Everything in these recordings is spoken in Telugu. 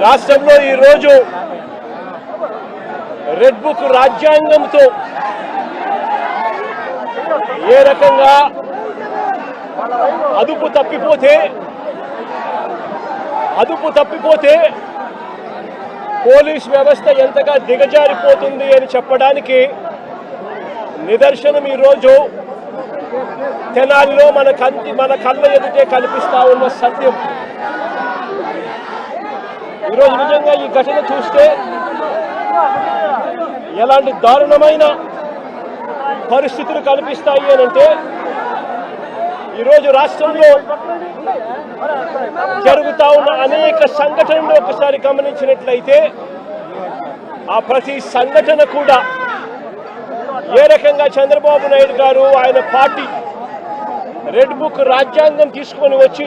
రాష్ట్రంలో ఈరోజు రెడ్ బుక్ రాజ్యాంగంతో ఏ రకంగా అదుపు తప్పిపోతే పోలీస్ వ్యవస్థ ఎంతగా దిగజారిపోతుంది అని చెప్పడానికి నిదర్శనం ఈరోజు తెనాలిలో మన కళ్ళ ఎదుటే కనిపిస్తా ఉన్న సత్యం. ఈరోజు నిజంగా ఈ ఘటన చూస్తే ఎలాంటి దారుణమైన పరిస్థితులు కనిపిస్తాయి అని అంటే, ఈరోజు రాష్ట్రంలో జరుగుతా ఉన్న అనేక సంఘటనలు ఒకసారి గమనించినట్లయితే ఆ ప్రతి సంఘటన కూడా ఏ రకంగా చంద్రబాబు నాయుడు గారు ఆయన పార్టీ రెడ్ బుక్ రాజ్యాంగం తీసుకొని వచ్చి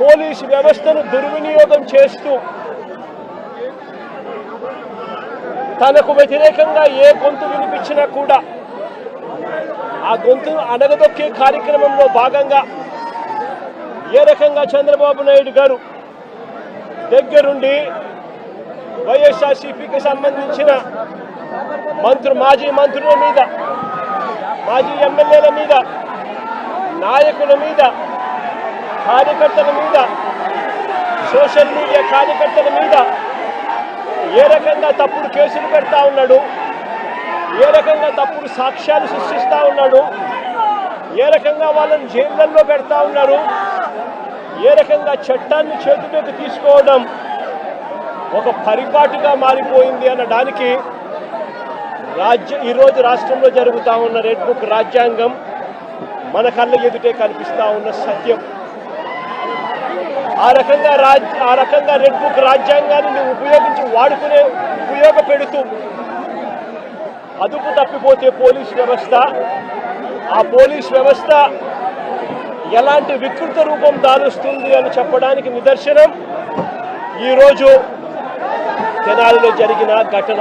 పోలీసు వ్యవస్థను దుర్వినియోగం చేస్తూ తనకు వ్యతిరేకంగా ఏ గొంతు వినిపించినా కూడా ఆ గొంతును అణగదొక్కే కార్యక్రమంలో భాగంగా ఏ రకంగా చంద్రబాబు నాయుడు గారు దగ్గరుండి వైఎస్ఆర్సీపీకి సంబంధించిన మాజీ మంత్రుల మీద, మాజీ ఎమ్మెల్యేల మీద, నాయకుల మీద, కార్యకర్తల మీద, సోషల్ మీడియా కార్యకర్తల మీద ఏ రకంగా తప్పుడు కేసులు పెడతా ఉన్నాడు, ఏ రకంగా తప్పుడు సాక్ష్యాలు సృష్టిస్తూ ఉన్నాడు, ఏ రకంగా వాళ్ళని జైళ్ళల్లో పెడతా ఉన్నారు, ఏ రకంగా చట్టాన్ని చేతిలోకి తీసుకోవడం ఒక పరిపాటిగా మారిపోయింది అనడానికి ఈరోజు రాష్ట్రంలో జరుగుతూ ఉన్న రెడ్ బుక్ రాజ్యాంగం మన కళ్ళ ఎదుటే కనిపిస్తూ ఉన్న సత్యం. ఆ రకంగా రెడ్ బుక్ రాజ్యాంగాన్ని ఉపయోగపెడుతూ అదుపు తప్పిపోతే పోలీస్ వ్యవస్థ, ఆ పోలీస్ వ్యవస్థ ఎలాంటి వికృత రూపం దాలుస్తుంది అని చెప్పడానికి నిదర్శనం ఈరోజు తెనాలిలో జరిగిన ఘటన.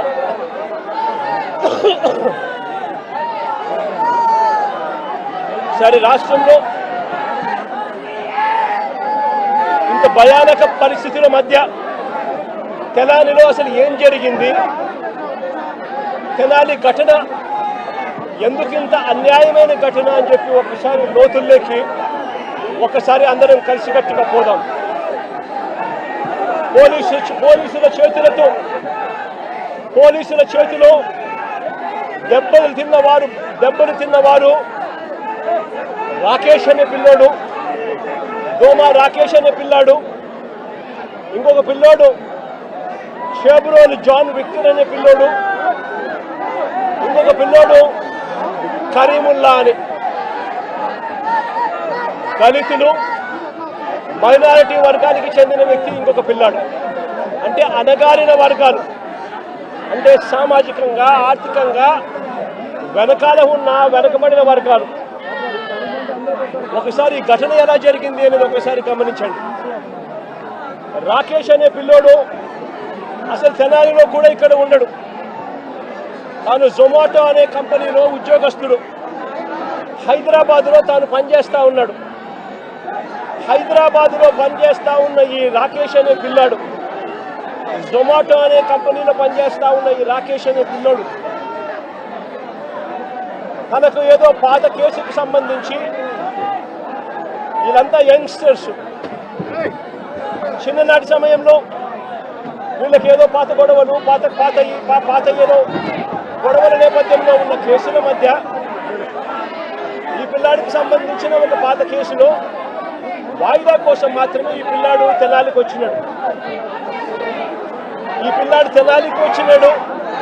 సరే, రాష్ట్రంలో ఇంత భయానక పరిస్థితుల మధ్య తెనాలిలో అసలు ఏం జరిగింది, తెనాలి ఘటన ఎందుకింత అన్యాయమైన ఘటన అని చెప్పి ఒకసారి లోతుల్లోకి అందరం కలిసికట్టుగా పోదాం. పోలీసుల చేతిలో దెబ్బలు తిన్నవారు రాకేష్ అనే పిల్లోడు, దోమా రాకేష్ అనే పిల్లాడు, ఇంకొక పిల్లోడు షేబ్రోలు జాన్ విక్టర్ అనే పిల్లోడు, ఇంకొక పిల్లోడు కరీముల్లా అని. దళితులు, మైనారిటీ వర్గానికి చెందిన వ్యక్తి ఇంకొక పిల్లాడు. అంటే అణగారిన వర్గాలు, అంటే సామాజికంగా ఆర్థికంగా వెనకబడిన వర్గాలు. ఒకసారి ఈ ఘటన ఎలా జరిగింది అనేది ఒకసారి గమనించండి. రాకేష్ అనే పిల్లోడు అసలు తెనాలిలో కూడా ఇక్కడ ఉండడు. తాను జొమాటో అనే కంపెనీలో ఉద్యోగస్తుడు. హైదరాబాద్లో తాను పనిచేస్తూ ఉన్నాడు. హైదరాబాద్లో పనిచేస్తూ ఉన్న ఈ రాకేష్ అనే పిల్లాడు, జొమాటో అనే కంపెనీలో పనిచేస్తూ ఉన్న ఈ రాకేష్ అనే పిల్లోడు తనకు ఏదో పాత కేసుకు సంబంధించి, వీళ్ళంతా యంగ్స్టర్స్, చిన్ననాటి సమయంలో వీళ్ళకి ఏదో పాత గొడవలు, పాత ఏదో గొడవల నేపథ్యంలో ఉన్న కేసుల మధ్య ఈ పిల్లాడికి సంబంధించిన ఒక పాత కేసులో వాయిదా కోసం మాత్రమే ఈ పిల్లాడు తెనాలికి వచ్చినాడు.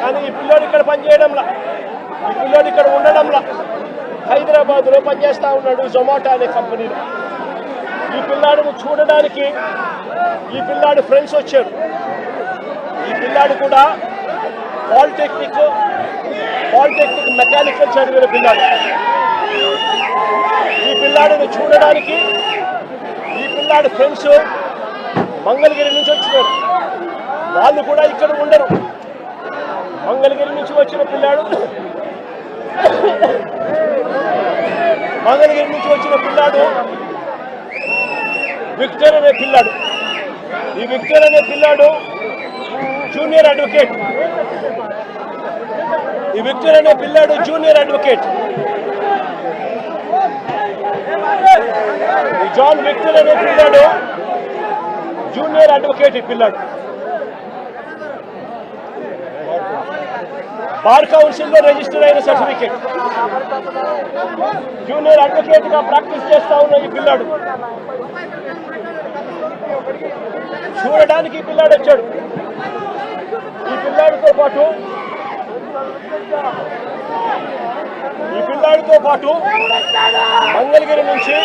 కానీ ఈ పిల్లోడు ఇక్కడ పనిచేయడంలా, ఈ పిల్లోడు ఇక్కడ ఉండడంలా, హైదరాబాద్లో పనిచేస్తూ ఉన్నాడు జొమాటో అనే కంపెనీలో. ఈ పిల్లాడిని చూడడానికి ఈ పిల్లాడి ఫ్రెండ్స్ వచ్చారు. ఈ పిల్లాడు కూడా పాలిటెక్నిక్ మెకానికల్ చదివిన పిల్లాడు. ఈ పిల్లాడిని చూడడానికి ఈ పిల్లాడి ఫ్రెండ్స్ మంగళగిరి నుంచి వచ్చినారు. వాళ్ళు కూడా ఇక్కడ ఉండరు. మంగళగిరి నుంచి వచ్చిన పిల్లాడు విక్టర్ అనే పిల్లాడు. ఈ విక్టర్ అనే పిల్లాడు జూనియర్ అడ్వకేట్. ఈ విక్టర్ అనే పిల్లాడు జూనియర్ అడ్వకేట్. ఈ జాన్ విక్టర్ అనే పిల్లాడు జూనియర్ అడ్వకేట్. ఈ పిల్లాడు బార్ కౌన్సిల్ లో రిజిస్టర్ అయిన సర్టిఫికేట్. జూనియర్ అడ్వకేట్ గా ప్రాక్టీస్ చేస్తా ఉన్న ఈ పిల్లాడు చూడడానికి ఈ పిల్లాడు వచ్చాడు. ఈ పిల్లాడితో పాటు మంగళగిరి నుంచి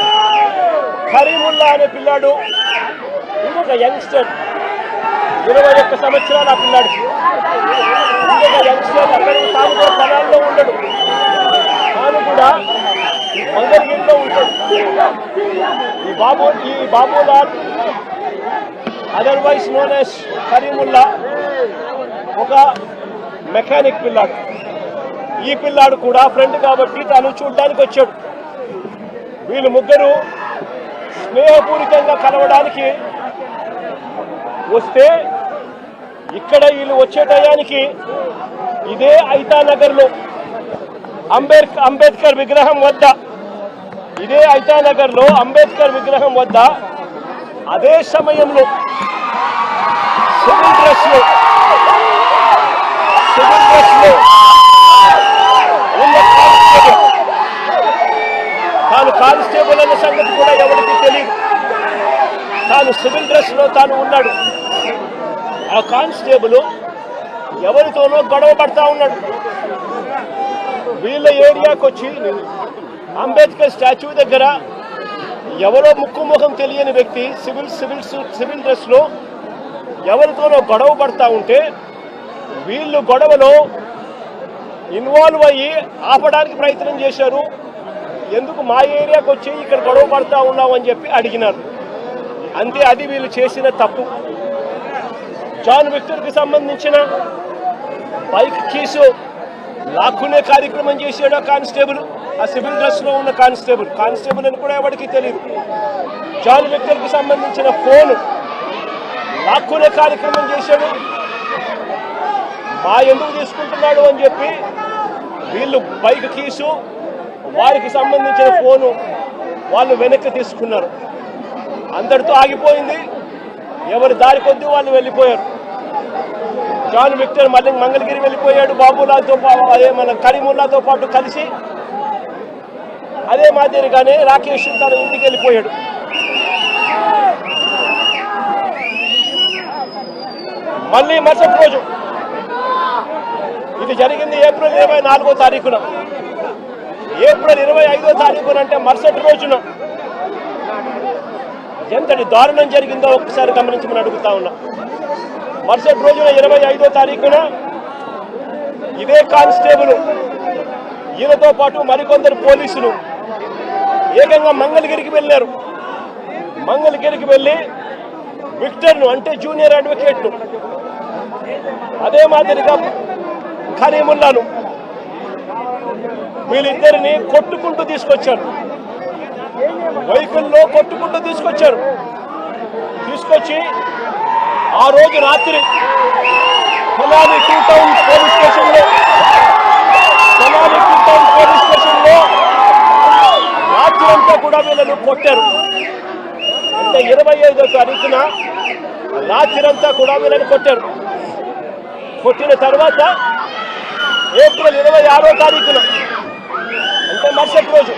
కరీముల్లా అనే పిల్లాడు, ఇంకొక యంగ్స్టర్ 21 సంవత్సరాలు. ఆ పిల్లాడికి ఇంకొక యంగ్స్టర్ అక్కడ తాను స్థలాల్లో ఉండడు, తాను కూడా మంగళగిరిలో ఉంటాడు. ఈ Babulal otherwise known as Karimulla ఒక మెకానిక్ పిల్లాడు. ఈ పిల్లాడు కూడా ఫ్రెండ్ కాబట్టి తాను చూడడానికి వచ్చాడు. వీళ్ళు ముగ్గురు స్నేహపూరితంగా కలవడానికి వస్తే ఇక్కడ వీళ్ళు వచ్చే టయానికి ఇదే ఐతానగర్లో అంబేద్కర్ విగ్రహం వద్ద, ఇదే ఐతానగర్లో అంబేద్కర్ విగ్రహం వద్ద అదే సమయంలో సివిల్ డ్రెస్ లో ఉన్న తాను కానిస్టేబుల్ అన్న సంగతి కూడా ఎవరికి తెలియదు. తాను సివిల్ డ్రెస్ లో తాను ఉన్నాడు. ఆ కానిస్టేబుల్ ఎవరితోనో గొడవ పడతా ఉన్నాడు. వీళ్ళ ఏరియాకి వచ్చి అంబేద్కర్ స్టాచ్యూ దగ్గర ఎవరో ముఖం తెలియని వ్యక్తి సివిల్ డ్రెస్ లో ఎవరితోనో గొడవ పడతా ఉంటే వీళ్ళు గొడవలో ఇన్వాల్వ్ అయ్యి ఆపడానికి ప్రయత్నం చేశారు. ఎందుకు మా ఏరియాకి వచ్చి ఇక్కడ గొడవ పడతా ఉన్నావు అని చెప్పి అడిగినారు. అంతే, అది వీళ్ళు చేసిన తప్పు. జాన్ విక్టర్కి సంబంధించిన బైక్ కీసు లాక్కునే కార్యక్రమం చేశాడు ఆ కానిస్టేబుల్. ఆ సివిల్ డ్రెస్ లో ఉన్న కానిస్టేబుల్ అని కూడా ఎవరికి తెలియదు. జాన్ విక్టర్కి సంబంధించిన ఫోను లాక్కునే కార్యక్రమం చేశాడు. మా ఎందుకు తీసుకుంటున్నాడు అని చెప్పి వీళ్ళు బైక్ కీసు, వారికి సంబంధించిన ఫోను వాళ్ళు వెనక్కి తీసుకున్నారు. అందరితో ఆగిపోయింది. ఎవరి దారి కొద్దీ వాళ్ళు వెళ్ళిపోయారు. జాన్ విక్టర్ మళ్ళీ మంగళగిరి వెళ్ళిపోయాడు. బాబులాల్తో అదే మన కరీముల్లాతో పాటు కలిసి అదే మాదిరిగానే రాకేష్ తన ఇంటికి వెళ్ళిపోయాడు. మళ్ళీ మరుసటి రోజు, ఇది జరిగింది ఏప్రిల్ 24వ తారీఖున. ఏప్రిల్ 25వ తారీఖున అంటే మరుసటి రోజున ఎంతటి దారుణం జరిగిందో ఒకసారి గమనించమని అడుగుతా ఉన్నా. మరుసటి రోజున 25వ తారీఖున ఇదే కానిస్టేబుల్ ఈయనతో పాటు మరికొందరు పోలీసులు ఏకంగా మంగళగిరికి వెళ్ళారు. మంగళగిరికి వెళ్ళి విక్టర్ను అంటే జూనియర్ అడ్వకేట్ను, అదే మాదిరిగా కరీముల్లాను, వీళ్ళిద్దరిని కొట్టుకుంటూ తీసుకొచ్చారు. వెహికల్లో కొట్టుకుంటూ తీసుకొచ్చి ఆ రోజు రాత్రి తెనాలి టూ టౌన్ పోలీస్ స్టేషన్లో రాత్రి అంతా కూడా వీళ్ళను కొట్టారు. అంటే 25వ తారీఖున రాత్రి అంతా కూడా వీళ్ళని కొట్టారు. కొట్టిన తర్వాత ఏప్రిల్ 26వ తారీఖున అంటే మరుసటి రోజు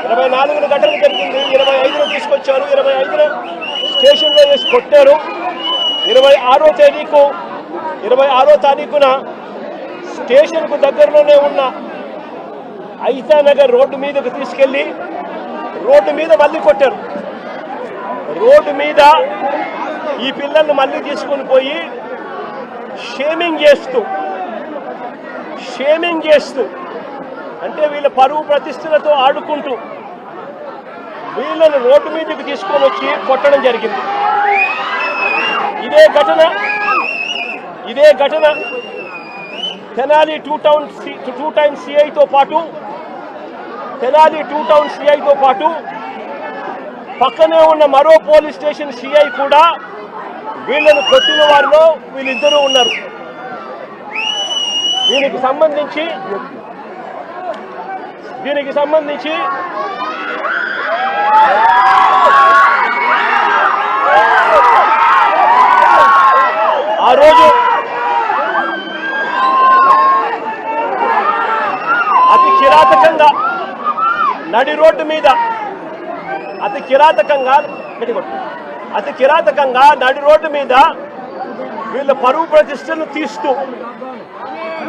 24న ఘటన జరిగింది. 25న తీసుకొచ్చారు. 25న స్టేషన్లో వేసి కొట్టారు. 26వ తారీఖున స్టేషన్కు దగ్గరలోనే ఉన్న ఐతానగర్ రోడ్డు మీదకు తీసుకెళ్లి రోడ్డు మీద మళ్ళీ కొట్టారు. రోడ్డు మీద ఈ పిల్లల్ని మళ్ళీ తీసుకొని పోయి షేమింగ్ చేస్తూ అంటే వీళ్ళ పరువు ప్రతిష్టలతో ఆడుకుంటూ వీళ్ళను రోడ్డు మీదకి తీసుకొని వచ్చి కొట్టడం జరిగింది. ఇదే ఘటన తెనాలి టూ టౌన్ సిఐతో పాటు పక్కనే ఉన్న మరో పోలీస్ స్టేషన్ సిఐ కూడా వీళ్ళను కొట్టిన వారిలో వీళ్ళిద్దరూ ఉన్నారు. దీనికి సంబంధించి ఆ రోజు అతి కిరాతకంగా నడి రోడ్డు మీద అతి కిరాతకంగా నడి రోడ్డు మీద వీళ్ళ పరువు ప్రతిష్టను తీస్తూ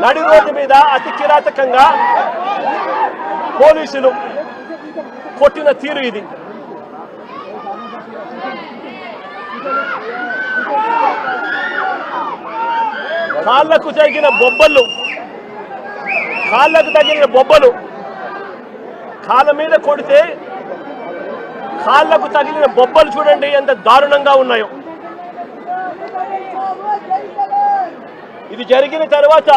నడి రోడ్డు మీద అతి కిరాతకంగా పోలీసులు కొట్టిన తీరు ఇది. కాళ్ళకు తగిన బొబ్బలు కాళ్ళ మీద కొడితే కాళ్ళకు తగిలిన బొబ్బలు చూడండి ఎంత దారుణంగా ఉన్నాయో. ఇది జరిగిన తర్వాత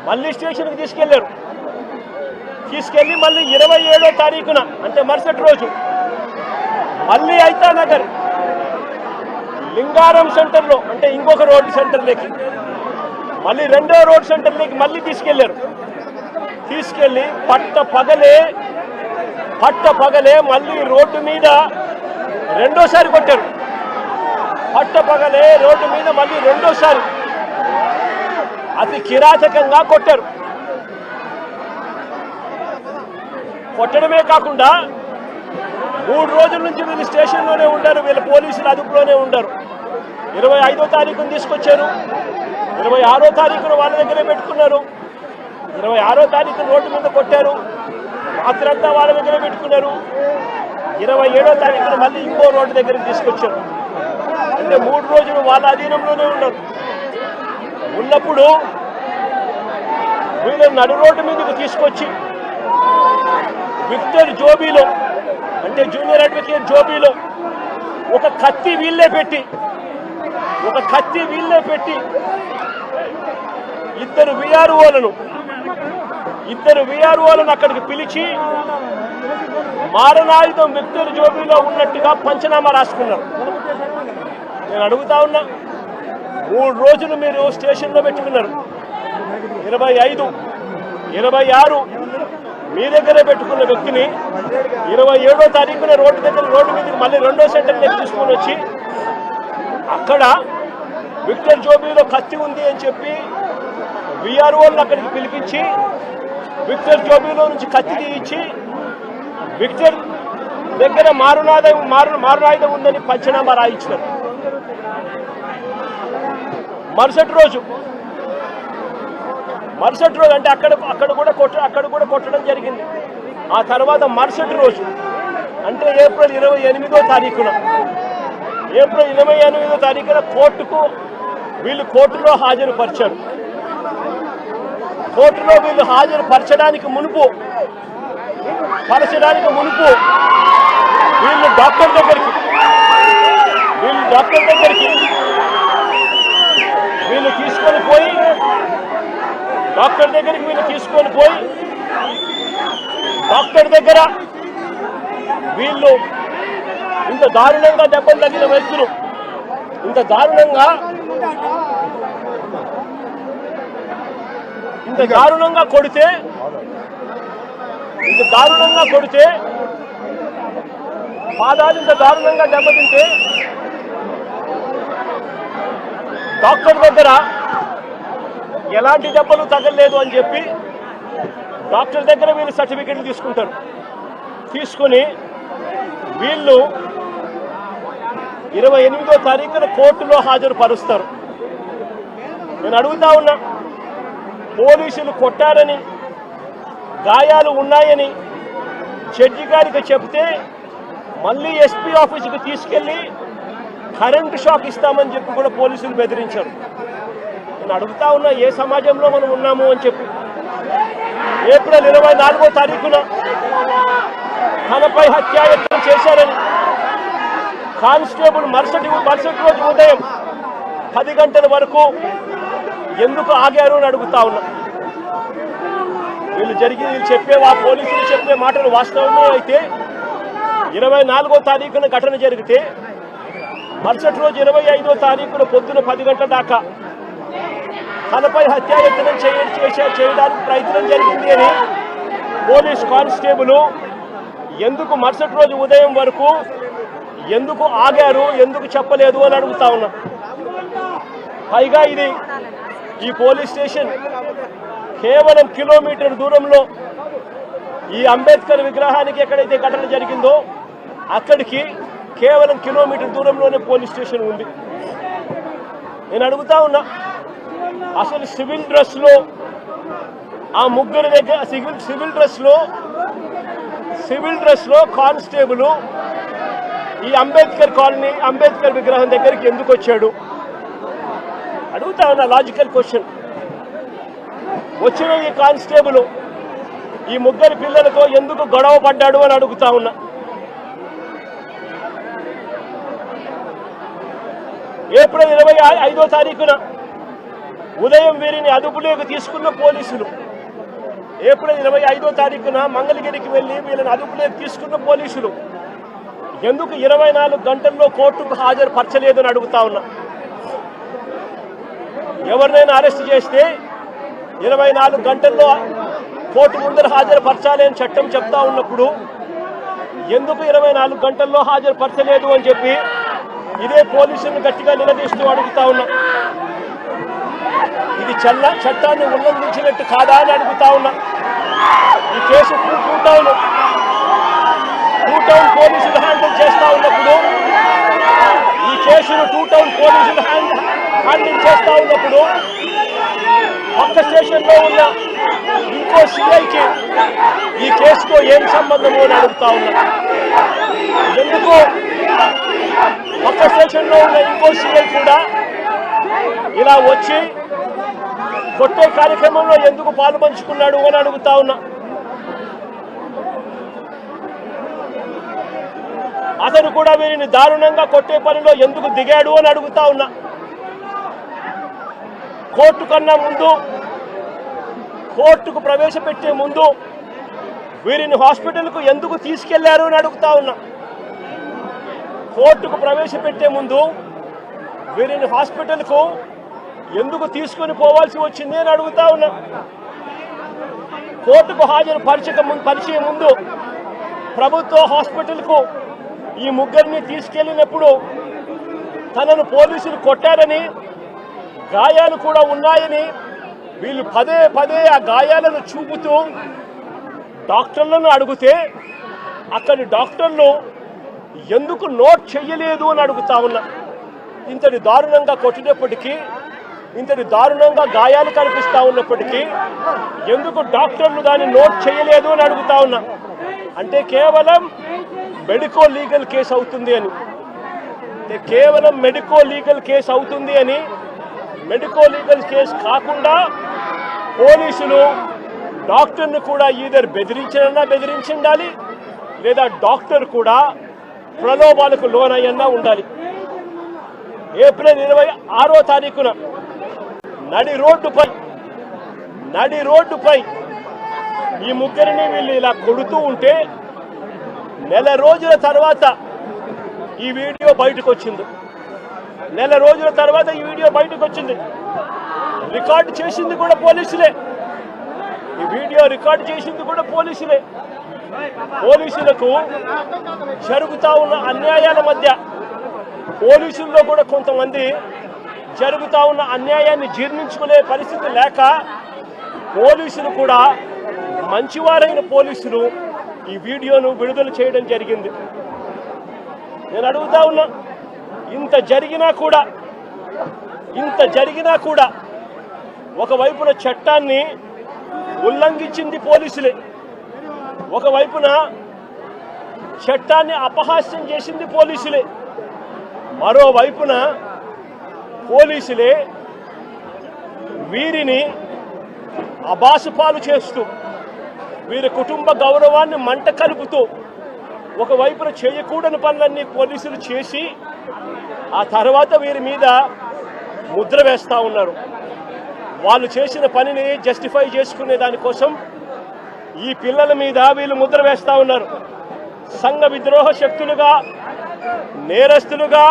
మళ్ళీ స్టేషన్కి తీసుకెళ్లి మళ్ళీ 27వ తారీఖున అంటే మరుసటి రోజు మళ్ళీ ఐతానగర్ లింగారం సెంటర్లో అంటే ఇంకొక రోడ్ సెంటర్లోకి మళ్ళీ 2వ రోడ్ సెంటర్లోకి మళ్ళీ తీసుకెళ్లి పట్ట పగలే మళ్ళీ రోడ్డు మీద రెండోసారి కొట్టారు. రోడ్డు మీద మళ్ళీ రెండోసారి అతి కిరాతకంగా కొట్టారు. కొట్టడమే కాకుండా 3 రోజుల నుంచి వీళ్ళు స్టేషన్లోనే ఉంటారు, వీళ్ళ పోలీసులు అదుపులోనే ఉంటారు. 25వ తారీఖున తీసుకొచ్చారు, 26వ తారీఖున వాళ్ళ దగ్గరే పెట్టుకున్నారు, 26వ తారీఖున రోడ్డు మీద కొట్టారు, రాత్రంతా వాళ్ళ దగ్గరే పెట్టుకున్నారు, 27వ తారీఖున మళ్ళీ ఇంకో రోడ్డు దగ్గరికి తీసుకొచ్చారు. అంటే 3 రోజులు వాళ్ళ అధీనంలోనే ఉన్నప్పుడు వీళ్ళు నడు రోడ్డు మీదకు తీసుకొచ్చి విక్టర్ జోబీలో అంటే జూనియర్ అడ్వకేట్ జోబీలో ఒక కత్తి వీళ్ళే పెట్టి ఇద్దరు విఆర్ఓలను అక్కడికి పిలిచి మారణాయుధం విక్టర్ జోబీలో ఉన్నట్టుగా పంచనామా రాసుకున్నారు. నేను అడుగుతా ఉన్నా, 3 రోజులు మీరు స్టేషన్లో పెట్టుకున్నారు, 25, 26 మీ దగ్గరే పెట్టుకున్న వ్యక్తిని 27వ తారీఖున రోడ్డు మీదకి మళ్ళీ 2వ సెంటర్లోకి తీసుకొని వచ్చి అక్కడ విక్టర్ జోబీలో కత్తి ఉంది అని చెప్పి విఆర్ఓలను అక్కడికి పిలిపించి విక్టర్ జోబీలో నుంచి కత్తి తీయించి విక్టర్ దగ్గర మారణాయుధం ఉందని పంచనామా రాయించినారు. మరుసటి రోజు అంటే అక్కడ కూడా కొట్టడం జరిగింది. ఆ తర్వాత మరుసటి రోజు అంటే ఏప్రిల్ 28వ తారీఖున కోర్టులో హాజరుపరిచారు. కోర్టులో వీళ్ళు హాజరుపరచడానికి మునుపు వీళ్ళు డాక్టర్ దగ్గరికి తీసుకొని పోయి డాక్టర్ దగ్గర వీళ్ళు ఇంత దారుణంగా దెబ్బలు తగిన వ్యక్తులు ఇంత దారుణంగా కొడితే పాదాలు ఇంత దారుణంగా దెబ్బతింటే డాక్టర్ దగ్గర ఎలాంటి దెబ్బలు తగలలేదు అని చెప్పి డాక్టర్ దగ్గర వీళ్ళు సర్టిఫికెట్లు తీసుకొని వీళ్ళు 28వ తారీఖున కోర్టులో హాజరుపరుస్తారు. నేను అడుగుతా ఉన్నా, పోలీసులు కొట్టారని గాయాలు ఉన్నాయని జడ్జి గారికి చెప్తే మళ్ళీ ఎస్పీ ఆఫీసుకు తీసుకెళ్లి కరెంటు షాక్ ఇస్తామని చెప్పి కూడా పోలీసులు బెదిరించారు. నేను అడుగుతా ఉన్నా, ఏ సమాజంలో మనం ఉన్నాము అని చెప్పి. ఏప్రిల్ 24వ తారీఖున తనపై హత్యాయత్నం చేశారని కానిస్టేబుల్ మరుసటి రోజు ఉదయం 10 గంటల వరకు ఎందుకు ఆగారు అని అడుగుతా ఉన్నా. వీళ్ళు పోలీసులు చెప్పే మాటలు వాస్తవమే అయితే 24వ తారీఖున ఘటన జరిగితే మరుసటి రోజు 25వ తారీఖున పొద్దున 10 గంటల దాకా తనపై హత్యాయత్నం చేయడానికి ప్రయత్నం జరిగింది అని పోలీస్ కానిస్టేబుల్ ఎందుకు మరుసటి రోజు ఉదయం వరకు ఎందుకు ఆగారు, ఎందుకు చెప్పలేదు అని అడుగుతా ఉన్నా. పైగా ఈ పోలీస్ స్టేషన్ కేవలం కిలోమీటర్ దూరంలో ఈ అంబేద్కర్ విగ్రహానికి ఎక్కడైతే ఘటన జరిగిందో అక్కడికి కేవలం కిలోమీటర్ దూరంలోనే పోలీస్ స్టేషన్ ఉంది. నేను అడుగుతా ఉన్నా, అసలు సివిల్ డ్రెస్లో ఆ ముగ్గురు దగ్గర సివిల్ డ్రెస్లో కానిస్టేబుల్ ఈ అంబేద్కర్ విగ్రహం దగ్గరికి ఎందుకు వచ్చాడు అడుగుతా ఉన్నా. Logical question. వచ్చిన ఈ కానిస్టేబుల్ ఈ ముగ్గురు పిల్లలతో ఎందుకు గొడవ పడ్డాడు అని అడుగుతా ఉన్నా. ఏప్రిల్ 25వ తారీఖున ఉదయం వీరిని అదుపులోకి తీసుకున్న పోలీసులు, ఏప్రిల్ 25వ తారీఖున మంగళగిరికి వెళ్ళి వీళ్ళని అదుపులోకి తీసుకున్న పోలీసులు ఎందుకు 24 గంటల్లో కోర్టుకు హాజరుపరచలేదని అడుగుతా ఉన్నా. ఎవరినైనా అరెస్ట్ చేస్తే 24 గంటల్లో కోర్టు ముందర హాజరుపరచాలి అని చట్టం చెప్తా ఉన్నప్పుడు ఎందుకు 24 గంటల్లో హాజరుపరచలేదు అని చెప్పి ఇదే పోలీసులను గట్టిగా నిలదీస్తూ అడుగుతా ఉన్నా. ఇది చట్టాన్ని ఉల్లంఘించినట్టు కాదా అని అడుగుతా ఉన్నా. ఈ కేసు టూ టౌన్ పోలీసులు హ్యాండిల్ చేస్తా ఉన్నప్పుడు, ఈ కేసును టూ టౌన్ పోలీసులు హ్యాండిల్ చేస్తా ఉన్నప్పుడు పక్క స్టేషన్లో ఉన్న ఇంకో సిఐకి ఈ కేసుతో ఏం సంబంధము అని అడుగుతా ఉన్నా. ఎందుకు పక్క స్టేషన్లో ఉన్న ఇంకో సిఐ కూడా ఇలా వచ్చి కొట్టే కార్యక్రమంలో ఎందుకు పాలు పంచుకున్నాడు అని అడుగుతా ఉన్నా. అతను కూడా వీరిని దారుణంగా కొట్టే పనిలో ఎందుకు దిగాడు అని అడుగుతా ఉన్నా. కోర్టు కన్నా ముందు, కోర్టుకు ప్రవేశపెట్టే ముందు వీరిని హాస్పిటల్కు ఎందుకు తీసుకెళ్లారు అని అడుగుతా ఉన్నా. కోర్టుకు ప్రవేశపెట్టే ముందు వీరిని హాస్పిటల్కు ఎందుకు తీసుకొని పోవాల్సి వచ్చింది అని అడుగుతా ఉన్నా. కోర్టుకు పరిచయం ముందు ప్రభుత్వ హాస్పిటల్కు ఈ ముగ్గురిని తీసుకెళ్లినప్పుడు తనను పోలీసులు కొట్టారని, గాయాలు కూడా ఉన్నాయని వీళ్ళు పదే పదే ఆ గాయాలను చూపుతూ డాక్టర్లను అడిగితే అక్కడి డాక్టర్లు ఎందుకు నోట్ చెయ్యలేదు అని అడుగుతా ఉన్నా. ఇంతటి దారుణంగా కొట్టినప్పటికీ, ఇంతటి దారుణంగా గాయాలు కనిపిస్తా ఉన్నప్పటికీ ఎందుకు డాక్టర్లు దాన్ని నోట్ చేయలేదు అని అడుగుతా ఉన్నా. అంటే కేవలం మెడికో లీగల్ కేసు అవుతుంది అని, కేవలం మెడికో లీగల్ కేసు అవుతుంది అని, మెడికో లీగల్ కేసు కాకుండా పోలీసులు డాక్టర్ను కూడా ఈధర్ బెదిరించాలి లేదా డాక్టర్ కూడా ప్రలోభాలకు లోనయ్యన్నా ఉండాలి. ఏప్రిల్ 26వ తారీఖున నడి రోడ్డుపై ఈ ముగ్గురిని వీళ్ళు ఇలా కొడుతూ ఉంటే నెల రోజుల తర్వాత ఈ వీడియో బయటకు వచ్చింది. రికార్డు చేసింది కూడా పోలీసులే. ఈ వీడియో రికార్డు చేసింది కూడా పోలీసులే. పోలీసులకు జరుగుతా ఉన్న అన్యాయాల మధ్య పోలీసుల్లో కూడా కొంతమంది జరుగుతా ఉన్న అన్యాయాన్ని జీర్ణించుకునే పరిస్థితి లేక పోలీసులు కూడా, మంచివారైన పోలీసులు ఈ వీడియోను విడుదల చేయడం జరిగింది. నేను అడుగుతా ఉన్నా, ఇంత జరిగినా కూడా ఒకవైపున చట్టాన్ని ఉల్లంఘించింది పోలీసులే, ఒకవైపున చట్టాన్ని అపహాస్యం చేసింది పోలీసులే, మరోవైపున పోలీసులే వీరిని అబాసుపాలు చేస్తూ, వీరి కుటుంబ గౌరవాన్ని మంట కలుపుతూ ఒకవైపున చేయకూడని పనులన్నీ పోలీసులు చేసి ఆ తర్వాత వీరి మీద ముద్ర వేస్తూ ఉన్నారు. వాళ్ళు చేసిన పనిని జస్టిఫై చేసుకునే దానికోసం ఈ పిల్లల మీద వీళ్ళు ముద్ర వేస్తూ ఉన్నారు. సంఘ విద్రోహ శక్తులుగా, నేరస్తులుగా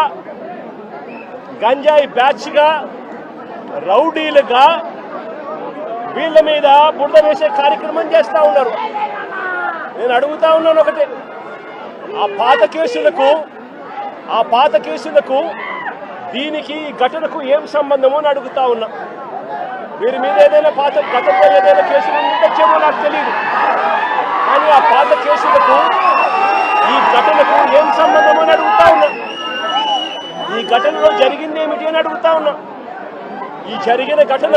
గంజాయి బ్యాచ్గా రౌడీలుగా వీళ్ళ మీద బురద వేసే కార్యక్రమం చేస్తూ ఉన్నారు. నేను అడుగుతా ఉన్నాను ఒకటే, ఆ పాత కేసులకు దీనికి ఈ ఘటనకు ఏం సంబంధమో అని అడుగుతా ఉన్నా. వీరి మీద ఏదైనా గతంలో ఏదైనా కేసులు ఉండొచ్చేమో నాకు తెలియదు, కానీ ఆ పాత కేసులకు ఈ ఘటనకు ఏం సంబంధం అని అడుగుతా ఉన్నా. ఈ ఘటనలో జరిగింది ఏమిటి అని అడుగుతా ఉన్నా. ఈ జరిగిన ఘటన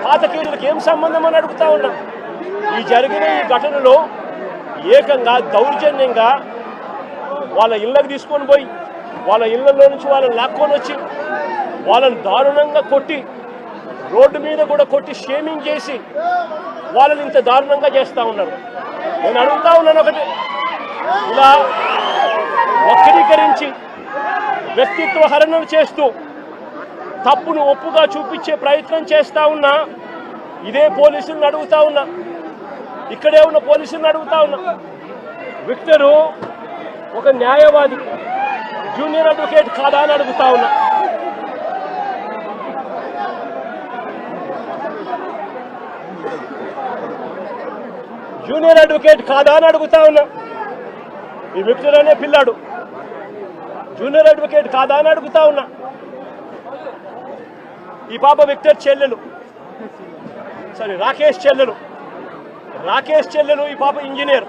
పాత కేసులకు ఏం సంబంధం అని అడుగుతా ఉన్నా. ఈ ఘటనలో ఏకంగా దౌర్జన్యంగా వాళ్ళ ఇళ్ళకి తీసుకొని పోయి వాళ్ళ ఇళ్లలో నుంచి వాళ్ళని లాక్కొని వచ్చి వాళ్ళని దారుణంగా కొట్టి రోడ్డు మీద కూడా కొట్టి షేమింగ్ చేసి వాళ్ళని ఇంత దారుణంగా చేస్తూ ఉన్నారు. నేను అడుగుతా ఉన్నాను ఒకటి, ఇలా వక్రీకరించి వ్యక్తిత్వ హరణం చేస్తూ తప్పును ఒప్పుగా చూపించే ప్రయత్నం చేస్తూ ఉన్నా ఇదే పోలీసులను అడుగుతా ఉన్నా, ఇక్కడే ఉన్న పోలీసులను అడుగుతా ఉన్నా. విక్టరు ఒక న్యాయవాది, జూనియర్ అడ్వకేట్ కాదా అని అడుగుతా ఉన్నా. జూనియర్ అడ్వకేట్ కాదా అని అడుగుతా ఉన్నా. ఈ విక్టర్ అనే పిల్లాడు జూనియర్ అడ్వకేట్ కాదా అని అడుగుతా ఉన్నా. ఈ పాప విక్టర్ చెల్లెలు, రాకేష్ చెల్లెలు ఈ పాప ఇంజనీర్.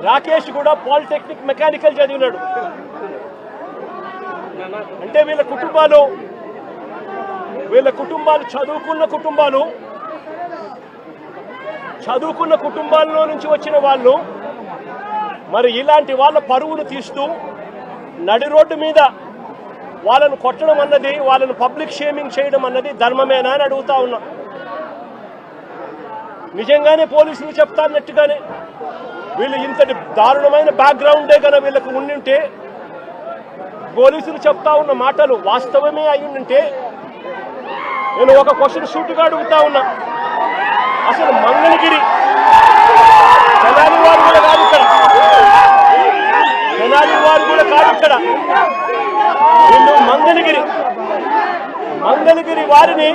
రాకేష్ కూడా పాలిటెక్నిక్ మెకానికల్ చదివినాడు. అంటే వీళ్ళ కుటుంబాలు చదువుకున్న కుటుంబాల్లో నుంచి వచ్చిన వాళ్ళు మరి ఇలాంటి వాళ్ళ పరువును తీస్తూ నడి రోడ్డు మీద వాళ్ళను కొట్టడం అన్నది, వాళ్ళను పబ్లిక్ షేమింగ్ చేయడం అన్నది ధర్మమేనా అని అడుగుతా ఉన్నా. నిజంగానే పోలీసులు చెప్తాన్నట్టుగానే వీళ్ళు ఇంతటి దారుణమైన బ్యాక్గ్రౌండే కనుక వీళ్ళకు ఉండింటే, పోలీసులు చెప్తా ఉన్న మాటలు వాస్తవమే అయి ఉండింటే, నేను ఒక క్వశ్చన్ సూటిగా అడుగుతా ఉన్నా. అసలు మంగళగిరి తెనాలి వారు కూడా కాదు ఇక్కడ, వీళ్ళు మంగళగిరి వారిని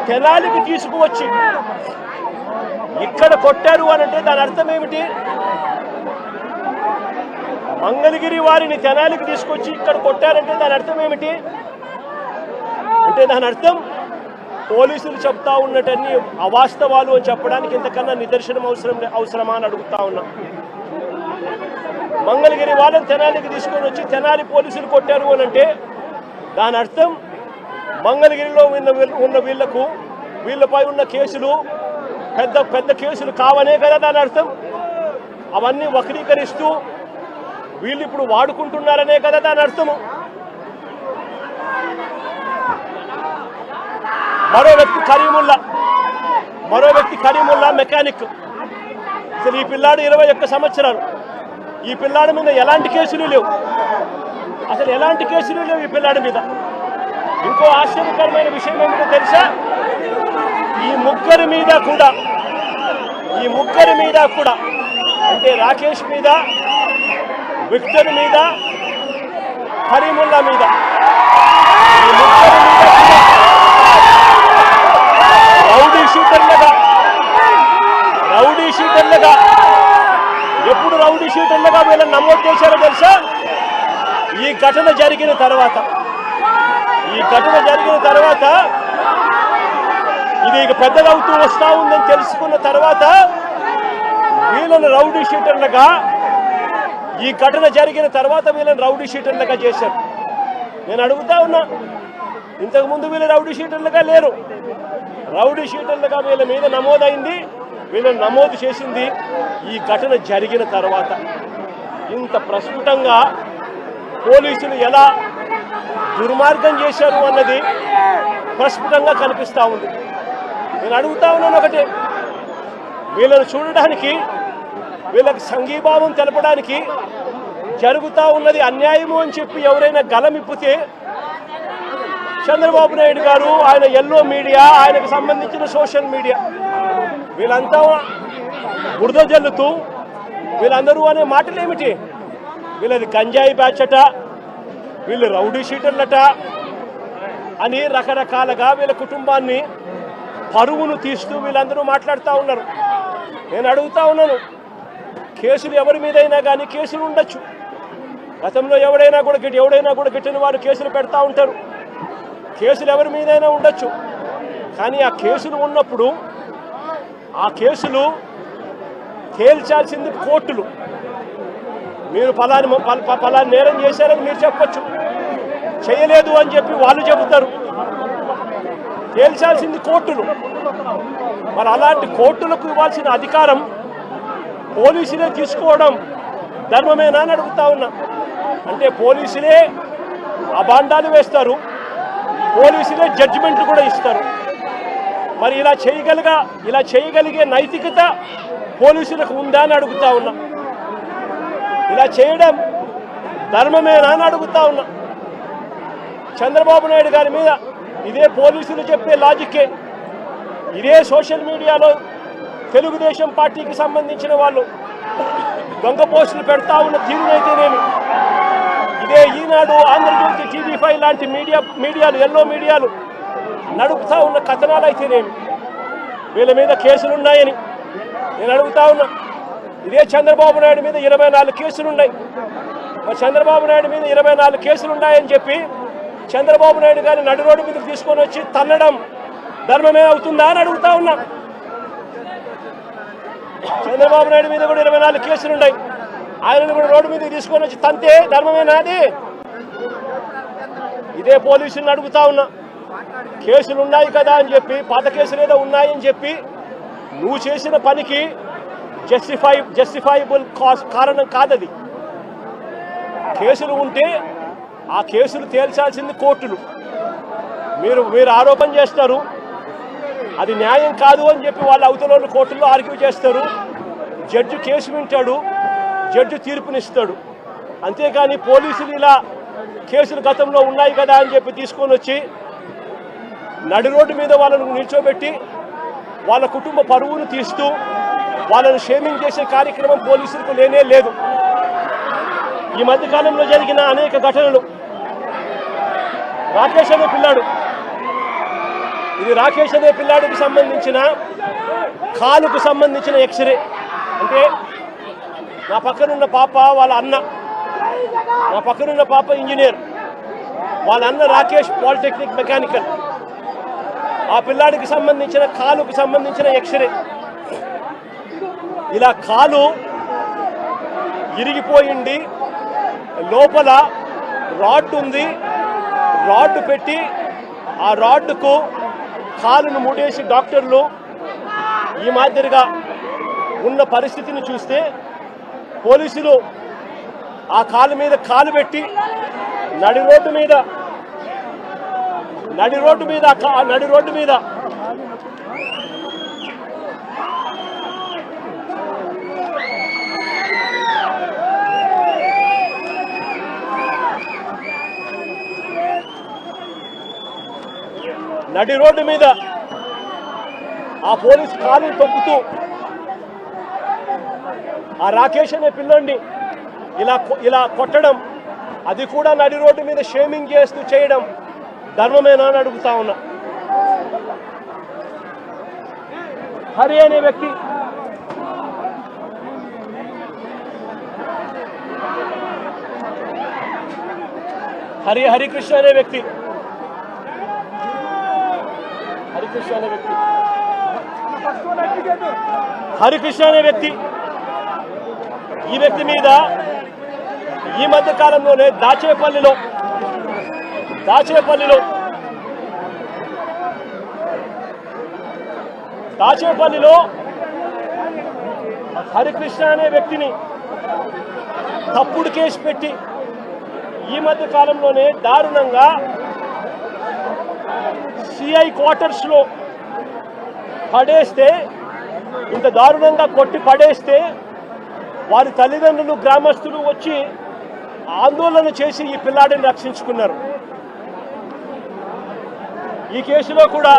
తెనాలికి తీసుకువచ్చి ఇక్కడ కొట్టారు అని అంటే దాని అర్థం ఏమిటి? మంగళగిరి వారిని తెనాలికి తీసుకొచ్చి ఇక్కడ కొట్టారంటే దాని అర్థం ఏమిటి? అంటే దాని అర్థం పోలీసులు చెప్తా ఉన్నటన్ని అవాస్తవాలు అని చెప్పడానికి ఇంతకన్నా నిదర్శనం అవసరమా అని అడుగుతా ఉన్నా. మంగళగిరి వాళ్ళని తెనాలికి తీసుకొని వచ్చి తెనాలి పోలీసులు కొట్టారు అని అంటే దాని అర్థం మంగళగిరిలో ఉన్న వీళ్ళపై ఉన్న కేసులు పెద్ద కేసులు కావనే కదా దాని అర్థం. అవన్నీ వక్రీకరిస్తూ వీళ్ళు ఇప్పుడు వాడుకుంటున్నారనే కదా దాని అర్థము. మరో వ్యక్తి కరీముల్లా మెకానిక్. అసలు ఈ పిల్లాడు 21 సంవత్సరాలు. ఈ పిల్లాడి మీద ఎలాంటి కేసులు లేవు, ఈ పిల్లాడి మీద. ఇంకో ఆశ్చర్యకరమైన విషయం ఏమిటో తెలుసా? ఈ ముగ్గురి మీద కూడా అంటే రాకేష్ మీద, విక్టర్ మీద, కరీముల్లా మీద, ఈ ముగ్గురి మీద రౌడీ షీటర్లుగా ఎప్పుడు రౌడీ షీటర్లుగా వీళ్ళని నమోదు చేశారో తెలుసా? ఈ ఘటన జరిగిన తర్వాత ఇది ఇక పెద్దదవుతూ వస్తూ ఉందని తెలుసుకున్న తర్వాత వీళ్ళని రౌడీ షీటర్లుగా, ఈ ఘటన జరిగిన తర్వాత వీళ్ళని రౌడీ షీటర్లుగా చేశారు. నేను అడుగుతా ఉన్నా, ఇంతకుముందు వీళ్ళు రౌడీ షీటర్లుగా లేరు. రౌడీ షీటర్లుగా వీళ్ళ మీద నమోదైంది, వీళ్ళని నమోదు చేసింది ఈ ఘటన జరిగిన తర్వాత. ఇంత ప్రస్ఫుటంగా పోలీసులు ఎలా దుర్మార్గం చేశారు అన్నది ప్రస్ఫుటంగా కనిపిస్తూ ఉంది. నేను అడుగుతా ఉన్నాను ఒకటే, వీళ్ళని చూడడానికి, వీళ్ళకి సంఘీభావం తెలపడానికి జరుగుతూ ఉన్నది అన్యాయము అని చెప్పి ఎవరైనా గలమిప్పితే చంద్రబాబు నాయుడు గారు, ఆయన ఎల్లో మీడియా, ఆయనకు సంబంధించిన సోషల్ మీడియా వీళ్ళంతా బురద జల్లుతూ వీళ్ళందరూ అనే మాటలు ఏమిటి? వీళ్ళది గంజాయి బ్యాచ్ అట, వీళ్ళు రౌడీ షీటర్లట అని రకరకాలుగా వీళ్ళ కుటుంబాన్ని పరువును తీస్తూ వీళ్ళందరూ మాట్లాడుతూ ఉన్నారు. నేను అడుగుతా ఉన్నాను, కేసులు ఎవరి మీదైనా కానీ కేసులు ఉండొచ్చు. గతంలో ఎవడైనా కూడా గిట్టిన వారు కేసులు పెడతా ఉంటారు. కేసులు ఎవరి మీదైనా ఉండొచ్చు. కానీ ఆ కేసులు ఉన్నప్పుడు ఆ కేసులు తేల్చాల్సింది కోర్టులు. మీరు ఫలాని నేరం చేశారని మీరు చెప్పచ్చు, చేయలేదు అని చెప్పి వాళ్ళు చెబుతారు. తేల్చాల్సింది కోర్టులు. మరి అలాంటి కోర్టులకు ఇవ్వాల్సిన అధికారం పోలీసులే తీసుకోవడం ధర్మమేనా అని అడుగుతా ఉన్నా. అంటే పోలీసులే అబాండాలు వేస్తారు, పోలీసులే జడ్జిమెంట్లు కూడా ఇస్తారు. మరి ఇలా చేయగలిగే నైతికత పోలీసులకు ఉందా అని అడుగుతా ఉన్నా. ఇలా చేయడం ధర్మమేనా అని అడుగుతా ఉన్నా. చంద్రబాబు నాయుడు గారి మీద ఇదే పోలీసులు చెప్పే లాజిక్కే, ఇదే సోషల్ మీడియాలో తెలుగుదేశం పార్టీకి సంబంధించిన వాళ్ళు దొంగ పోస్టులు పెడతా ఉన్న తీరునైతేనేమి, ఇదే ఈనాడు, ఆంధ్రజ్యోతి, TV5 లాంటి మీడియాలు ఎల్లో మీడియాలు నడుపుతా ఉన్న కథనాలు అయితేనేమి, వీళ్ళ మీద కేసులున్నాయని నేను అడుగుతా ఉన్నా. ఇదే చంద్రబాబు నాయుడు మీద 24 కేసులున్నాయి. మరి చంద్రబాబు నాయుడు మీద 24 కేసులున్నాయని చెప్పి చంద్రబాబు నాయుడు గారిని నడి రోడ్డు మీదకి తీసుకొని వచ్చి తన్నడం ధర్మమే అవుతుందా అని అడుగుతా ఉన్నా. చంద్రబాబు నాయుడు మీద కూడా 24 కేసులున్నాయి. ఆయనను కూడా రోడ్డు మీదకి తీసుకొని వచ్చి తంతే ధర్మమేనా అది? ఇదే పోలీసులను అడుగుతా ఉన్నా. కేసులు ఉన్నాయి కదా అని చెప్పి, పాత కేసులు ఏదో ఉన్నాయని చెప్పి నువ్వు చేసిన పనికి జస్టిఫైబుల్ కారణం కాదది. కేసులు ఉంటే ఆ కేసులు తేల్చాల్సింది కోర్టులు. మీరు ఆరోపణ చేస్తారు, అది న్యాయం కాదు అని చెప్పి వాళ్ళ అవతల కోర్టుల్లో ఆర్గ్యూ చేస్తారు. జడ్జి కేసు వింటాడు, జడ్జి తీర్పునిస్తాడు. అంతేకాని పోలీసులు ఇలా కేసులు గతంలో ఉన్నాయి కదా అని చెప్పి తీసుకొని వచ్చి నడి రోడ్డు మీద వాళ్ళను నిల్చోబెట్టి వాళ్ళ కుటుంబ పరువును తీస్తూ వాళ్ళను షేమింగ్ చేసే కార్యక్రమం పోలీసులకు లేనే లేదు. ఈ మధ్యకాలంలో జరిగిన అనేక ఘటనలు, రాకేష్ అనే పిల్లాడు, ఇది రాకేష్ అనే పిల్లాడికి సంబంధించిన కాలుకు సంబంధించిన ఎక్స్రే. అంటే నా పక్కనున్న పాప వాళ్ళ అన్న, నా పక్కనున్న పాప ఇంజనీర్, వాళ్ళ అన్న రాకేష్ పాలిటెక్నిక్ మెకానికల్. ఆ పిల్లాడికి సంబంధించిన కాలుకు సంబంధించిన ఎక్స్రే. ఇలా కాలు ఇరిగిపోయింది, లోపల రాడ్ ఉంది, రాడ్ పెట్టి ఆ రాడ్కు కాలును ముడేసి డాక్టర్లు ఈ మాదిరిగా ఉన్న పరిస్థితిని చూస్తే పోలీసులు ఆ కాలు మీద కాలు పెట్టి నడి రోడ్డు మీద ఆ పోలీసు కాలు తొక్కుతూ ఆ రాకేష్ అనే పిల్లోడిని ఇలా కొట్టడం, అది కూడా నడి రోడ్డు మీద షేమింగ్ చేస్తూ చేయడం ధర్మమేనా అని అడుగుతా ఉన్నా. హరి అనే వ్యక్తి, హరికృష్ణ అనే వ్యక్తి ఈ వ్యక్తి మీద ఈ మధ్య కాలంలోనే దాచేపల్లిలో హరికృష్ణ అనే వ్యక్తిని తప్పుడు కేసు పెట్టి ఈ మధ్య కాలంలోనే దారుణంగా సిఐ క్వార్టర్స్ లో పడేస్తే, ఇంత దారుణంగా కొట్టి పడేస్తే వారి తల్లిదండ్రులు, గ్రామస్తులు వచ్చి ఆందోళన చేసి ఈ పిల్లాడిని రక్షించుకున్నారు. ఈ కేసులో కూడా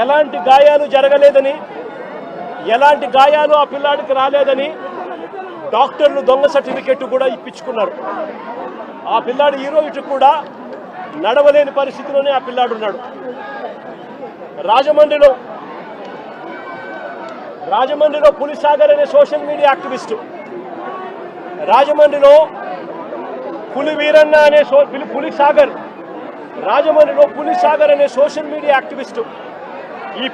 ఎలాంటి గాయాలు జరగలేదని, ఎలాంటి గాయాలు ఆ పిల్లాడికి రాలేదని డాక్టర్లు దొంగ సర్టిఫికెట్ కూడా ఇప్పించుకున్నారు. ఆ పిల్లాడు ఈ రోజు కూడా నడవలేని పరిస్థితిలోనే ఆ పిల్లాడు ఉన్నాడు. రాజమండ్రిలో పులిసాగర్ అనే సోషల్ మీడియా యాక్టివిస్టు, రాజమండ్రిలో పులి వీరన్న అనే పులిసాగర్, రాజమండ్రిలో పులిసాగర్ అనే సోషల్ మీడియా యాక్టివిస్టు. ఈ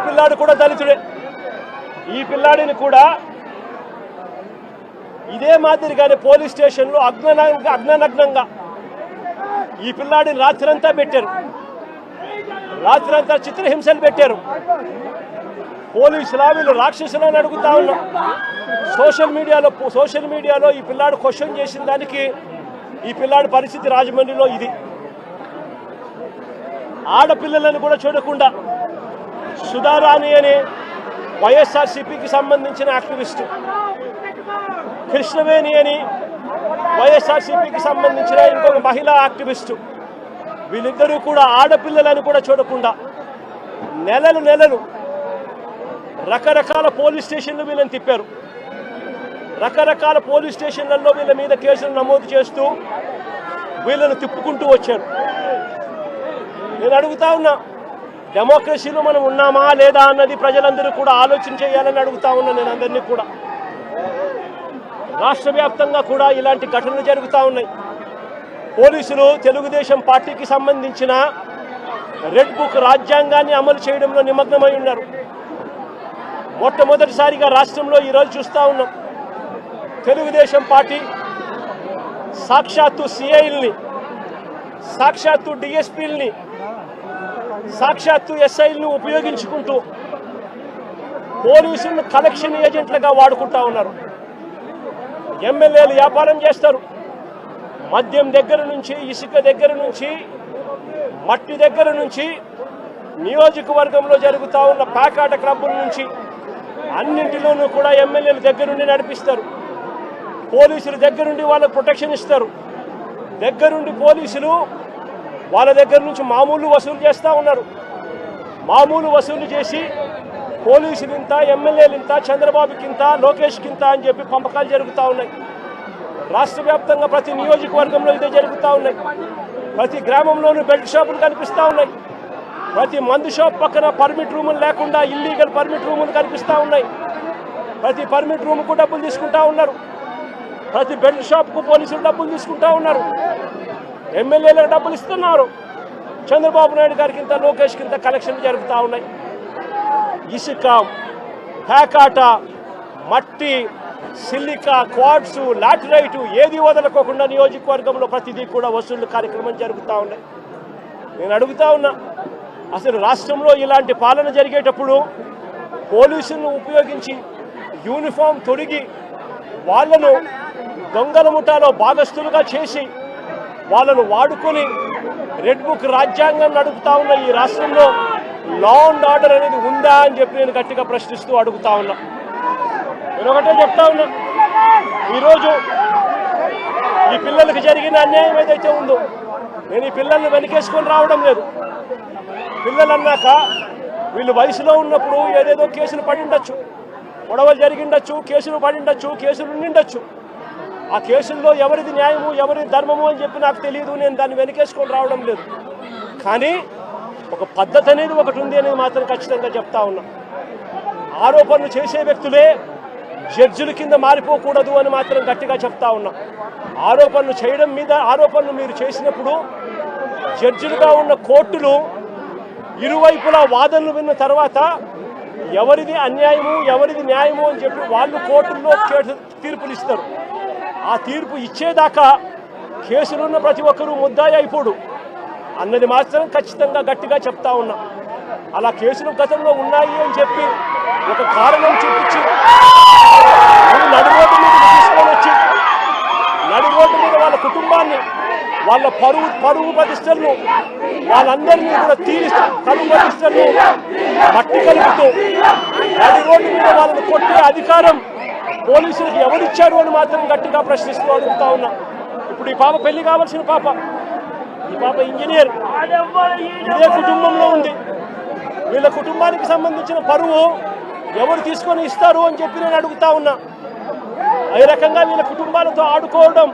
పిల్లాడు కూడా దళితుడే. ఈ పిల్లాడిని కూడా ఇదే మాదిరిగానే పోలీస్ స్టేషన్లో అగ్ననగ్నంగా ఈ పిల్లాడిని రాత్రంతా పెట్టారు. రాత్రంతా చిత్రహింసలు పెట్టారు. పోలీసులా వీళ్ళు రాక్షసులని అడుగుతా ఉన్నాం. సోషల్ మీడియాలో ఈ పిల్లాడు క్వశ్చన్ చేసిన దానికి ఈ పిల్లాడి పరిస్థితి రాజమండ్రిలో ఇది. ఆడపిల్లలను కూడా చూడకుండా సుధారాణి అనే వైఎస్ఆర్సీపీకి సంబంధించిన యాక్టివిస్టు, కృష్ణవేణి అని వైఎస్ఆర్సీపీకి సంబంధించిన ఇంకొక మహిళా యాక్టివిస్టు, వీళ్ళిద్దరూ కూడా ఆడపిల్లలను కూడా చూడకుండా నెలలు రకరకాల పోలీస్ స్టేషన్లు వీళ్ళని తిప్పారు. రకరకాల పోలీస్ స్టేషన్లలో వీళ్ళ మీద కేసులు నమోదు చేస్తూ వీళ్ళను తిప్పుకుంటూ వచ్చారు. నేను అడుగుతా ఉన్నా, డెమోక్రసీలో మనం ఉన్నామా లేదా అన్నది ప్రజలందరూ కూడా ఆలోచన చేయాలని అడుగుతా ఉన్నా నేను అందరినీ కూడా. రాష్ట్ర వ్యాప్తంగా కూడా ఇలాంటి ఘటనలు జరుగుతూ ఉన్నాయి. పోలీసులు తెలుగుదేశం పార్టీకి సంబంధించిన రెడ్ బుక్ రాజ్యాంగాన్ని అమలు చేయడంలో నిమగ్నమై ఉన్నారు. మొట్టమొదటిసారిగా రాష్ట్రంలో ఈరోజు చూస్తూ ఉన్నాం. తెలుగుదేశం పార్టీ సాక్షాత్తు సిఐల్ని, సాక్షాత్తు డిఎస్పీల్ని, సాక్షాత్తు ఎస్ఐల్ని ఉపయోగించుకుంటూ పోలీసులను కలెక్షన్ ఏజెంట్లుగా వాడుకుంటా ఉన్నారు. ఎమ్మెల్యేలు వ్యాపారం చేస్తారు. మద్యం దగ్గర నుంచి, ఇసుక దగ్గర నుంచి, మట్టి దగ్గర నుంచి, నియోజకవర్గంలో జరుగుతూ ఉన్న ప్యాకాట క్లబ్బుల నుంచి అన్నింటిలోనూ కూడా ఎమ్మెల్యేలు దగ్గరుండి నడిపిస్తారు. పోలీసులు దగ్గరుండి వాళ్ళకు ప్రొటెక్షన్ ఇస్తారు. దగ్గరుండి పోలీసులు వాళ్ళ దగ్గర నుంచి మామూలు వసూలు చేస్తూ ఉన్నారు. మామూలు వసూలు చేసి పోలీసులు ఇంత, ఎమ్మెల్యేలు ఇంత, చంద్రబాబుకి ఇంత, లోకేష్కి ఇంత అని చెప్పి పంపకాలు జరుగుతూ ఉన్నాయి. రాష్ట్ర వ్యాప్తంగా ప్రతి నియోజకవర్గంలో ఇదే జరుగుతూ ఉన్నాయి. ప్రతి గ్రామంలోనూ బెల్ట్ షాపులు కనిపిస్తూ ఉన్నాయి. ప్రతి మందు షాప్ పక్కన పర్మిట్ రూములు లేకుండా ఇల్లీగల్ పర్మిట్ రూములు కనిపిస్తూ ఉన్నాయి. ప్రతి పర్మిట్ రూముకు డబ్బులు తీసుకుంటా ఉన్నారు. ప్రతి బెల్ట్ షాప్కు పోలీసులు డబ్బులు తీసుకుంటా ఉన్నారు. ఎమ్మెల్యేలకు డబ్బులు ఇస్తున్నారు. చంద్రబాబు నాయుడు గారికి ఇంత, లోకేష్కి ఇంత కలెక్షన్లు జరుగుతూ ఉన్నాయి. ఇసుక, ప్యాకాట, మట్టి, సిలికా, క్వాడ్స్, లాటరైటు ఏది వదలకోకుండా నియోజకవర్గంలో ప్రతిదీ కూడా వసూళ్లు కార్యక్రమం జరుగుతూ ఉన్నాయి. నేను అడుగుతా ఉన్నా, అసలు రాష్ట్రంలో ఇలాంటి పాలన జరిగేటప్పుడు పోలీసులను ఉపయోగించి యూనిఫామ్ తొడిగి వాళ్ళను దొంగల ముఠాలో భాగస్థులుగా చేసి వాళ్ళను వాడుకొని రెడ్ బుక్ రాజ్యాంగం నడుపుతా ఉన్న ఈ రాష్ట్రంలో లా అండ్ ఆర్డర్ అనేది ఉందా అని చెప్పి నేను గట్టిగా ప్రశ్నిస్తూ అడుగుతా ఉన్నా. నేను ఒకటే చెప్తా ఉన్నా, ఈరోజు ఈ పిల్లలకు జరిగిన అన్యాయం ఏదైతే ఉందో, నేను ఈ పిల్లల్ని వెనకేసుకొని రావడం లేదు. పిల్లలు అన్నాక వీళ్ళు వయసులో ఉన్నప్పుడు ఏదేదో కేసులు పడిండొచ్చు, గొడవలు జరిగిండొచ్చు, కేసులు పడిండొచ్చు, కేసులు ఉండిండొచ్చు. ఆ కేసుల్లో ఎవరిది న్యాయము, ఎవరిది ధర్మము అని చెప్పి నాకు తెలియదు. నేను దాన్ని వెనకేసుకొని రావడం లేదు. కానీ ఒక పద్ధతి అనేది ఒకటి ఉంది అనేది మాత్రం ఖచ్చితంగా చెప్తా ఉన్నా. ఆరోపణలు చేసే వ్యక్తులే జడ్జిల కింద మారిపోకూడదు అని మాత్రం గట్టిగా చెప్తా ఉన్నా. ఆరోపణలు చేయడం మీద ఆరోపణలు మీరు చేసినప్పుడు జడ్జిలుగా ఉన్న కోర్టులు ఇరువైపులా వాదనలు విన్న తర్వాత ఎవరిది అన్యాయము, ఎవరిది న్యాయము అని చెప్పి వాళ్ళు కోర్టుల్లో తీర్పులు ఇస్తారు. ఆ తీర్పు ఇచ్చేదాకా కేసులున్న ప్రతి ఒక్కరూ ముద్దాయి అయిపోడు అన్నది మాత్రం ఖచ్చితంగా గట్టిగా చెప్తా ఉన్నా. అలా కేసులు గతంలో ఉన్నాయి అని చెప్పి ఒక కారణం చూపించి నడి రోడ్డు మీద తీసుకొని వచ్చి నడి రోడ్డు మీద వాళ్ళ కుటుంబాన్ని, వాళ్ళ పరువు ప్రతిష్టలను, వాళ్ళందరినీ కూడా పరువు ప్రతిష్టలను మట్టి కలుపుతూ నడి రోడ్డు మీద వాళ్ళని కొట్టే అధికారం పోలీసులకు ఎవరిచ్చారు అని మాత్రం గట్టిగా ప్రశ్నిస్తూ అడుగుతా ఉన్నా. ఇప్పుడు ఈ పాప పెళ్లి కావాల్సిన పాప, ఈ పాప ఇంజనీర్, ఇదే కుటుంబంలో ఉంది. వీళ్ళ కుటుంబానికి సంబంధించిన పరువు ఎవరు తీసుకొని ఇస్తారు అని చెప్పి నేను అడుగుతా ఉన్నా. ఈ రకంగా వీళ్ళ కుటుంబాలతో ఆడుకోవడం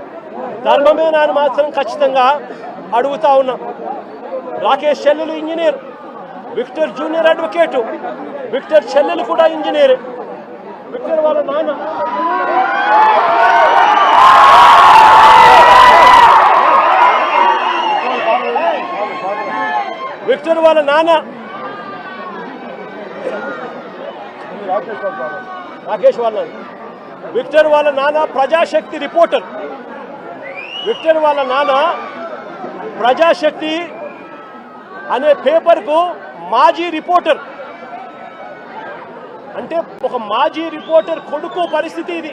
ధర్మమేనా అని మాత్రం ఖచ్చితంగా అడుగుతా ఉన్నాం. రాకేష్ చెల్లెలు engineer, Victor junior advocate, Victor చెల్లెలు కూడా ఇంజనీర్, విక్టర్ వాళ్ళ నాన్న రాకేష్ వాళ్ళ విక్టర్ వాళ్ళ నాన్న ప్రజాశక్తి రిపోర్టర్, విక్టర్ వాళ్ళ నాన్న ప్రజాశక్తి అనే పేపర్కు మాజీ రిపోర్టర్. అంటే ఒక మాజీ రిపోర్టర్ కొడుకు పరిస్థితి ఇది,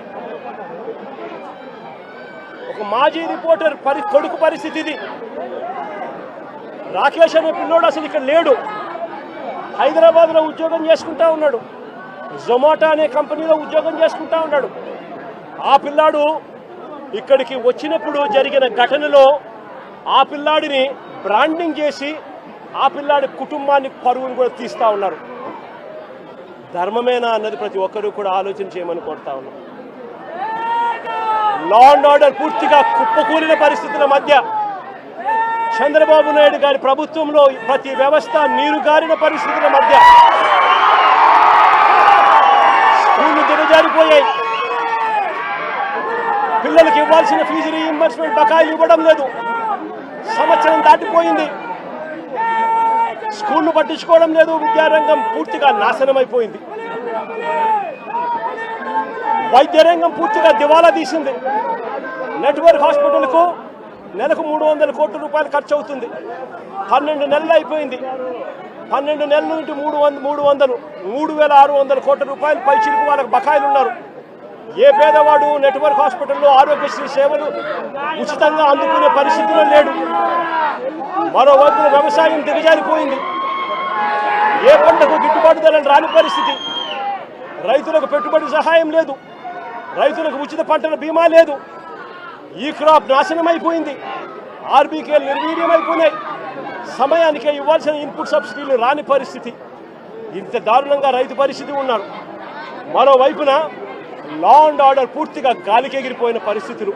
ఒక మాజీ రిపోర్టర్ కొడుకు పరిస్థితి ఇది. రాకేష్ అనే పిల్లోడు అసలు ఇక్కడ లేడు, హైదరాబాద్లో ఉద్యోగం చేసుకుంటా ఉన్నాడు, జొమాటో అనే కంపెనీలో ఉద్యోగం చేసుకుంటా ఉన్నాడు. ఆ పిల్లాడు ఇక్కడికి వచ్చినప్పుడు జరిగిన ఘటనలో ఆ పిల్లాడిని బ్రాండింగ్ చేసి ఆ పిల్లాడి కుటుంబాన్ని పరువును కూడా తీస్తూ ఉన్నారు. ధర్మమేనా అన్నది ప్రతి ఒక్కరూ కూడా ఆలోచన చేయమని కోరుతా ఉన్నాం. లా అండ్ ఆర్డర్ పూర్తిగా కుప్పకూలిన పరిస్థితుల మధ్య చంద్రబాబు నాయుడు గారి ప్రభుత్వంలో ప్రతి వ్యవస్థ నీరుగారిన పరిస్థితుల మధ్య స్కూళ్లు దిగజారిపోయాయి. పిల్లలకు ఇవ్వాల్సిన ఫీజు రీయింబర్స్మెంట్ బకాయిలు ఇవ్వడం లేదు. సంవత్సరం దాటిపోయింది, స్కూళ్లు పట్టించుకోవడం లేదు. విద్యారంగం పూర్తిగా నాశనం అయిపోయింది. వైద్య రంగం పూర్తిగా దివాలా తీసింది. నెట్వర్క్ హాస్పిటల్కు నెలకు 300 కోట్ల రూపాయలు ఖర్చు అవుతుంది. 12 నెలలు అయిపోయింది. 12 నెలల నుండి 3,600 కోట్ల రూపాయలు పైచిలకు వాళ్ళకి బకాయిలు ఉన్నారు. ఏ పేదవాడు నెట్వర్క్ హాస్పిటల్లో ఆరోగ్యశ్రీ సేవలు ఉచితంగా అందుకునే పరిస్థితిలో లేడు. మరోవైపు వ్యవసాయం దిగజారిపోయింది. ఏ పంటకు గిట్టుబాటు ధరలు రాని పరిస్థితి. రైతులకు పెట్టుబడి సహాయం లేదు, రైతులకు ఉచిత పంటల బీమా లేదు. ఈ క్రాప్ నాశనం అయిపోయింది. ఆర్బీకేలు నిర్వీర్యమైపోయినాయి. సమయానికే ఇవ్వాల్సిన ఇన్పుట్ సబ్సిడీలు రాని పరిస్థితి. ఇంత దారుణంగా రైతు పరిస్థితి ఉన్నారు. మరోవైపున లా అండ్ ఆర్డర్ పూర్తిగా గాలికెగిరిపోయిన పరిస్థితులు.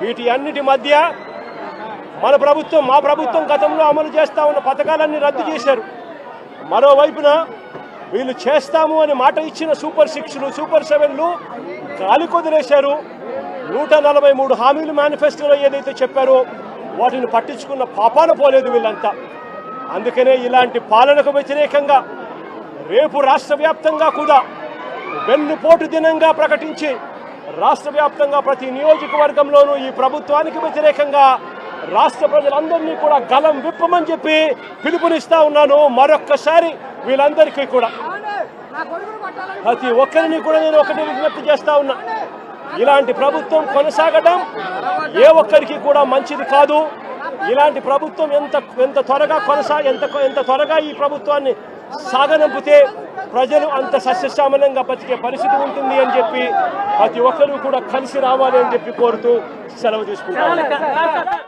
వీటి అన్నిటి మధ్య మా ప్రభుత్వం గతంలో అమలు చేస్తా ఉన్న పథకాలన్నీ రద్దు చేశారు. మరోవైపున వీళ్ళు చేస్తాము అని మాట ఇచ్చిన సూపర్ 6లు, సూపర్ 7లు గాలి కొదిలేశారు. 143 హామీలు మేనిఫెస్టోలో ఏదైతే చెప్పారో వాటిని పట్టించుకున్న పాపాన పోలేదు వీళ్ళంతా. అందుకనే ఇలాంటి పాలనకు వ్యతిరేకంగా రేపు రాష్ట్ర వ్యాప్తంగా కూడా వెన్నుపోటు దినంగా ప్రకటించి రాష్ట్ర వ్యాప్తంగా ప్రతి నియోజకవర్గంలోనూ ఈ ప్రభుత్వానికి వ్యతిరేకంగా రాష్ట్ర ప్రజలందరినీ కూడా గలం విప్పమని చెప్పి పిలుపునిస్తా ఉన్నాను. మరొక్కసారి వీళ్ళందరికీ కూడా ప్రతి ఒక్కరిని కూడా నేను ఒకటి విజ్ఞప్తి చేస్తా ఉన్నా, ఇలాంటి ప్రభుత్వం కొనసాగడం ఏ ఒక్కరికి కూడా మంచిది కాదు. ఇలాంటి ప్రభుత్వం ఎంత త్వరగా ఈ ప్రభుత్వాన్ని సాగనంపితే ప్రజలు అంత సస్యశ్యామలంగా బతికే పరిస్థితి ఉంటుంది అని చెప్పి ప్రతి ఒక్కరూ కూడా కలిసి రావాలి అని చెప్పి కోరుతూ సెలవు తీసుకుంటారు.